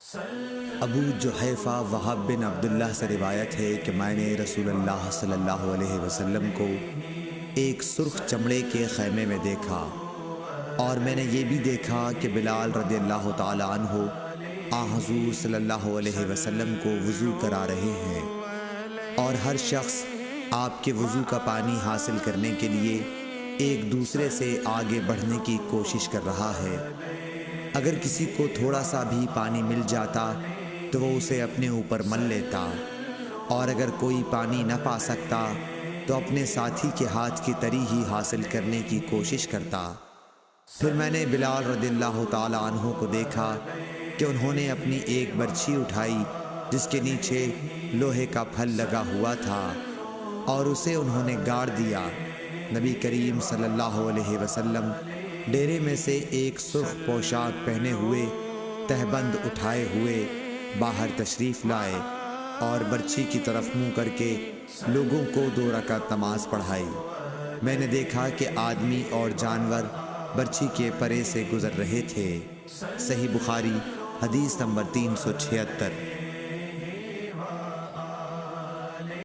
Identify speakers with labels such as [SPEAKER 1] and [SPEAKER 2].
[SPEAKER 1] ابو جحیفہ وہب بن عبداللہ سے روایت ہے کہ میں نے رسول اللہ صلی اللہ علیہ وسلم کو ایک سرخ چمڑے کے خیمے میں دیکھا، اور میں نے یہ بھی دیکھا کہ بلال رضی اللہ تعالی عنہ حضور صلی اللہ علیہ وسلم کو وضو کرا رہے ہیں، اور ہر شخص آپ کے وضو کا پانی حاصل کرنے کے لیے ایک دوسرے سے آگے بڑھنے کی کوشش کر رہا ہے۔ اگر کسی کو تھوڑا سا بھی پانی مل جاتا تو وہ اسے اپنے اوپر مل لیتا، اور اگر کوئی پانی نہ پا سکتا تو اپنے ساتھی کے ہاتھ کی تری ہی حاصل کرنے کی کوشش کرتا۔ پھر میں نے بلال رضی اللہ تعالی عنہ کو دیکھا کہ انہوں نے اپنی ایک برچھی اٹھائی جس کے نیچے لوہے کا پھل لگا ہوا تھا، اور اسے انہوں نے گاڑ دیا۔ نبی کریم صلی اللہ علیہ وسلم ڈیرے میں سے ایک سرخ پوشاک پہنے ہوئے تہبند اٹھائے ہوئے باہر تشریف لائے، اور برچھی کی طرف منہ کر کے لوگوں کو 2 رکعت نماز پڑھائی۔ میں نے دیکھا کہ آدمی اور جانور برچھی کے پرے سے گزر رہے تھے۔ صحیح بخاری حدیث نمبر 376۔